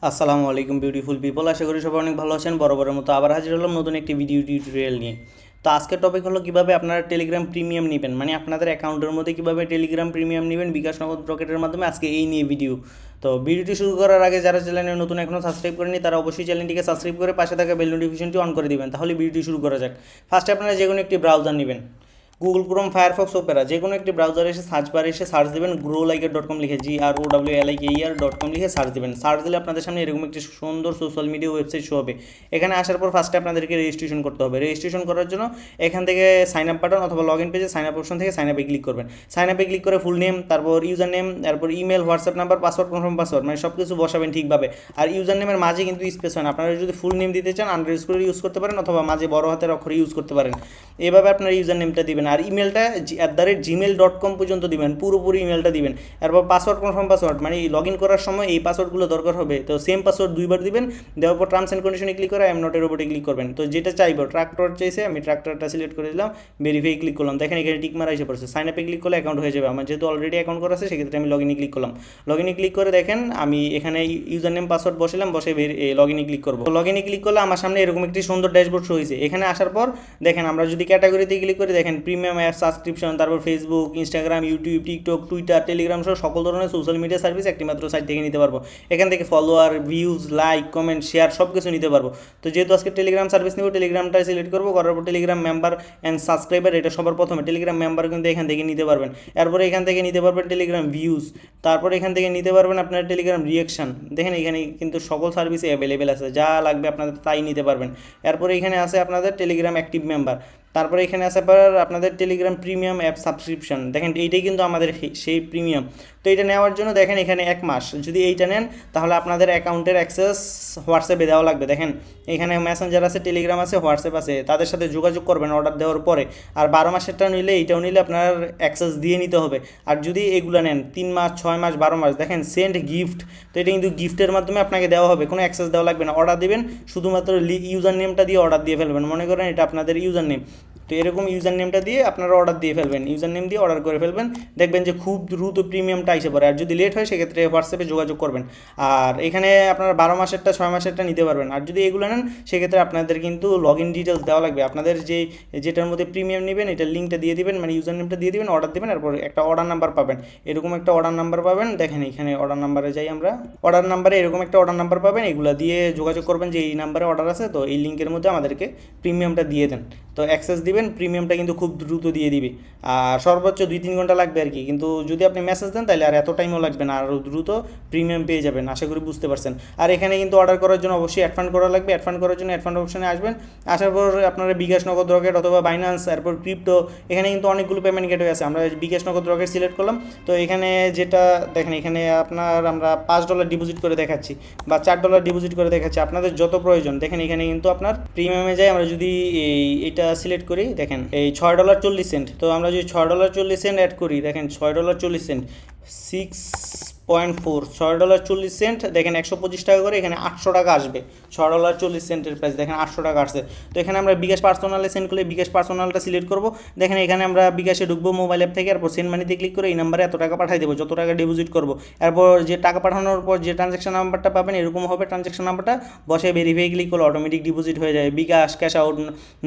আসসালামু আলাইকুম beautiful people, আশা করি সবাই অনেক ভালো আছেন। বরাবরের মতো আবার হাজির হলাম নতুন একটি ভিডিও টিউটোরিয়াল নিয়ে। তো আজকের টপিক হলো কীভাবে আপনারা টেলিগ্রাম প্রিমিয়াম নেবেন, মানে আপনাদের অ্যাকাউন্টের মধ্যে কীভাবে টেলিগ্রাম প্রিমিয়াম নেবেন বিকাশ নগদ রকেটের মাধ্যমে, আজকে এই নিয়ে ভিডিও। তো ভিডিওটি শুরু করার আগে যারা চ্যানেলে নতুন এখনও সাবস্ক্রাইব করেনি তারা অবশ্যই চ্যানেলটিকে সাবস্ক্রাইব করে পাশে থাকা বেল নোটিফিকেশনটি অন করে দিবেন, তাহলে ভিডিওটি শুরু করা যাক। ফার্স্টে আপনারা যে কোনো একটি ব্রাউজার নেবেন, গুগল ক্রোম, ফায়ারফক্স, ওপেরা, যে কোনো একটি ব্রাউজারে এসে সার্চ বারে এসে সার্চ দেবেন growliker.com লিখে, GROWLIKER.com লিখে সার্চ দেবেন। সার্চ দিলে আপনাদের সামনে এরকম একটি সুন্দর সোশ্যাল মিডিয়া ওয়েবসাইট শো হবে। এখানে আসার পর ফার্স্টে আপনাদেরকে রেজিস্ট্রেশন করতে হবে। রেজিস্ট্রেশন করার জন্য এখান থেকে সাইন আপ বাটন অথবা লগ ইন পেজে সাইন আপ অপশন থেকে সাইন আপে ক্লিক করবেন। সাইন আপে ক্লিক করে ফুল নেম, তারপর ইউজার নেম, তারপর email, WhatsApp number, password, confirm password, মানে সব কিছু বসাবেন ঠিকভাবে। আর ইউজার নেমের মাঝে কিন্তু স্পেস হয় না, আপনারা যদি ফুল নেম দিতে চান আন্ডারস্কোর ইউজ করতে পারেন অথবা মাঝে বড় হাতের অক্ষরে ইউজ করতে পারেন। এভাবে আপনার ইউজার নেমটা দিবেন আর ইমেলটা @gmail.com পর্যন্ত দিবেন, পুরোপুরি ইমেলটা দিবেন। এরপর পাসওয়ার্ড, কনফার্ম পাসওয়ার্ড, মানে লগ ইন করার সময় এই পাসওয়ার্ডগুলো দরকার হবে, তো সেম পাসওয়ার্ড দুইবার দিবেন। দেওয়ার পর টার্মস অ্যান্ড কন্ডিশনে ক্লিক করে এম নটের উপরে ক্লিক করবেন। তো যেটা চাইবো, ট্রাক্টর চাইছে, আমি ট্রাক্টরটা সিলেক্ট করে দিলাম, ভেরিফাই ক্লিক করলাম। দেখেন এখানে টিক মারা এসে পড়ছে, সাইন আপে ক্লিক করলে অ্যাকাউন্ট হয়ে যাবে। আমার যেহেতু অলরেডি অ্যাকাউন্ট করা আছে সেক্ষেত্রে আমি লগ ইনে ক্লিক করলাম। লগ ইনে ক্লিক করে দেখেন আমি এখানে ইউজার নেম পাসওয়ার্ড বসালাম, বসে লগ ইনে ক্লিক করবো। লগ ইনে ক্লিক করলে আমার সামনে এরকম একটি সুন্দর ড্যাশবোর্ড শো হয়েছে। এখানে আসার পর দেখেন আমরা যদি ক্যাটাগরিতে ক্লিক করি, দেখেন প্রিমিয়াম অ্যাপ সাবস্ক্রিপশন, তারপর Facebook, Instagram, YouTube, TikTok, Twitter, Telegram সহ সকল ধরনের সোশ্যাল মিডিয়া সার্ভিস একটি মাত্র সাইট থেকে নিতে পারবো। এখান থেকে follower, views, like, comment, share সব কিছু নিতে পারবো। তো যেহেতু আজকে টেলিগ্রাম সার্ভিস নেব, টেলিগ্রামটা সিলেক্ট করবো। করার পর টেলিগ্রাম মেম্বার অ্যান্ড সাবস্ক্রাইবার, এটা সবার প্রথমে টেলিগ্রাম মেম্বার কিন্তু এখান থেকে নিতে পারবেন। এরপরে এখান থেকে নিতে পারবেন টেলিগ্রাম ভিউজ, তারপর এখান থেকে নিতে পারবেন আপনার টেলিগ্রাম রিয়াকশান। দেখেন এখানে কিন্তু সকল সার্ভিসে অ্যাভেলেবেল আছে, যা লাগবে আপনাদের তাই নিতে পারবেন। এরপরে এখানে আছে আপনাদের টেলিগ্রাম অ্যাক্টিভ মেম্বার, তারপরে এখানে আছে আপনাদের টেলিগ্রাম প্রিমিয়াম অ্যাপ সাবস্ক্রিপশন। দেখেন এইটাই কিন্তু আমাদের সেই প্রিমিয়াম। তো এটা নেওয়ার জন্য দেখেন এখানে 1 মাস যদি এইটা নেন তাহলে আপনাদের অ্যাকাউন্টের অ্যাক্সেস হোয়াটসঅ্যাপে দেওয়া লাগবে। দেখেন এখানে মেসেঞ্জার আছে, টেলিগ্রাম আছে, হোয়াটসঅ্যাপ আছে, তাদের সাথে যোগাযোগ করবেন অর্ডার দেওয়ার পরে। আর 12 মাসেরটা নিলে এইটাও নিলে আপনার অ্যাক্সেস দিয়ে নিতে হবে। আর যদি এগুলো নেন 3 মাস, 6 মাস, 12 মাস, দেখেন সেন্ড গিফট, তো এটা কিন্তু গিফটের মাধ্যমে আপনাকে দেওয়া হবে, কোনো অ্যাক্সেস দেওয়া লাগবে না। অর্ডার দিবেন শুধুমাত্র ইউজার নেমটা দিয়ে অর্ডার দিয়ে ফেলবেন। মনে করেন এটা আপনাদের ইউজার নেম, তো এরকম ইউজার নেমটা দিয়ে আপনারা অর্ডার দিয়ে ফেলবেন, ইউজার নেম দিয়ে অর্ডার করে ফেলবেন। দেখবেন যে খুব দ্রুত প্রিমিয়ামটা এসে পড়ে। আর যদি লেট হয় সেক্ষেত্রে হোয়াটসঅ্যাপে যোগাযোগ করবেন। আর এখানে আপনারা 12 মাসেরটা, 6 মাসেরটা নিতে পারবেন। আর যদি এগুলো নেন সেক্ষেত্রে আপনাদের কিন্তু লগ ইন ডিটেলস দেওয়া লাগবে। আপনাদের যেটার মধ্যে প্রিমিয়াম নেবেন এটার লিঙ্কটা দিয়ে দিবেন, মানে ইউজার নেমটা দিয়ে দিবেন, অর্ডার দেবেন। এরপর একটা অর্ডার নাম্বার পাবেন, এরকম একটা অর্ডার নাম্বার পাবেন। দেখেন এখানে অর্ডার নাম্বারে যাই আমরা, অর্ডার নাম্বারে এরকম একটা অর্ডার নাম্বার পাবেন, এগুলো দিয়ে যোগাযোগ করবেন যে এই নাম্বারে অর্ডার আছে, তো এই লিঙ্কের মধ্যে আমাদেরকে প্রিমিয়ামটা দিয়ে দেন। তো অ্যাক্সেস দিবেন, প্রিমিয়ামটা কিন্তু খুব দ্রুত দিয়ে দিবে। আর সর্বোচ্চ 2-3 ঘন্টা লাগবে আর কি, কিন্তু যদি আপনি মেসেজ দেন তাহলে আর এত টাইমও লাগবে না, আরও দ্রুত প্রিমিয়াম পেয়ে যাবেন, আশা করি বুঝতে পারছেন। আর এখানে কিন্তু অর্ডার করার জন্য অবশ্যই অ্যাড ফান্ড করা লাগবে। অ্যাড ফান্ড করার জন্য অ্যাড ফান্ড অপশনে আসবেন। আসার পর আপনারা বিকাশ নগদ রকেট অথবা বাইন্যান্স, এরপর ক্রিপ্টো, এখানে কিন্তু অনেকগুলো পেমেন্ট গেটওয়ে আছে। আমরা বিকাশ নগদ রকেট সিলেক্ট করলাম। তো এখানে যেটা দেখেন এখানে আমরা $5 ডিপোজিট করে দেখাচ্ছি বা $4 ডিপোজিট করে দেখাচ্ছি, আপনাদের যত প্রয়োজন। দেখেন এখানে কিন্তু আপনার প্রিমিয়ামে যাই, আমরা যদি এইটা সিলেক্ট করি, দেখেন এই $6.40। তো আমরা যদি $6.40 অ্যাড করি, দেখেন $6.40, 6.4, $6.40, দেখেন 125 টাকা করে, এখানে 800 টাকা আসবে। $6.40 প্রাইস, দেখেন 800 টাকা আসছে। তো এখানে আমরা বিকাশ পার্সোনালে সেন্ড করলে বিকাশ পার্সোনালটা সিলেক্ট করবো। দেখেন এখানে আমরা বিকাশে ঢুকবো মোবাইল অ্যাপ থেকে, এরপর সেন্ড মানিতে ক্লিক করে এই নাম্বারে এত টাকা পাঠিয়ে দেবো, যত টাকা ডিপোজিট করবো। এরপর যে টাকা পাঠানোর পর যে ট্রানজ্যাকশন নাম্বারটা পাবেন এরকম হবে, ট্রানজ্যাকশন নাম্বারটা বসে ভেরিফাই ক্লিক করলে অটোমেটিক ডিপোজিট হয়ে যায়। বিকাশ, ক্যাশ আউট,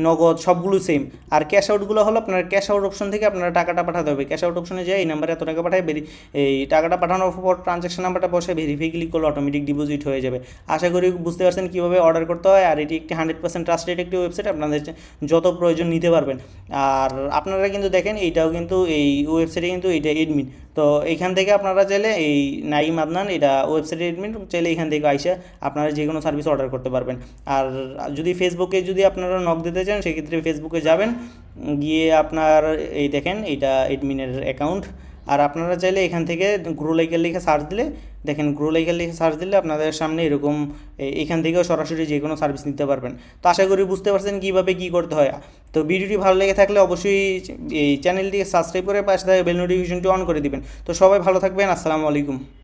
নগদ সবগুলো সেম। আর ক্যাশ আউটগুলো হলো আপনার ক্যাশ আউট অপশন থেকে আপনারা টাকাটা পাঠাতে হবে। ক্যাশ আউট অপশনে যাই এই নাম্বারে এত টাকা পাঠায়, এই টাকাটা পাঠানোর পর ট্রানজ্যাকশন নাম্বারটা বসে ভেরিফাই ক্লিক করলে অটোমেটিক ডিপোজিট হয়ে যাবে। আশা করি বুঝতে পারছেন কীভাবে অর্ডার করতে হয়। আর এটি একটি 100% ট্রাস্টেড একটি ওয়েবসাইট, আপনাদের যত প্রয়োজন নিতে পারবেন। আর আপনারা কিন্তু দেখেন এইটাও কিন্তু এই ওয়েবসাইটে কিন্তু এইটা এডমিন, তো এইখান থেকে আপনারা চাইলে এই নাইম আদনান, এটা ওয়েবসাইটের এডমিন, চাইলে এখান থেকে আইসা আপনারা যে কোনো সার্ভিস অর্ডার করতে পারবেন। আর যদি ফেসবুকে যদি আপনারা নক দিতে চান সেক্ষেত্রে ফেসবুকে যাবেন, গিয়ে আপনার এই দেখেন এইটা এডমিনের অ্যাকাউন্ট। আর আপনারা চাইলে এখান থেকে গ্রোলাইকার লিখে সার্চ দিলে, দেখেন গ্রোলাইকার লিখে সার্চ দিলে আপনাদের সামনে এরকম এখান থেকেও সরাসরি যে কোনো সার্ভিস নিতে পারবেন। তো আশা করি বুঝতে পারছেন কীভাবে কী করতে হয়। তো ভিডিওটি ভালো লেগে থাকলে অবশ্যই এই চ্যানেলটিকে সাবস্ক্রাইব করে পাশে বেল নোটিফিকেশনটি অন করে দিবেন। তো সবাই ভালো থাকবেন, আসসালামু আলাইকুম।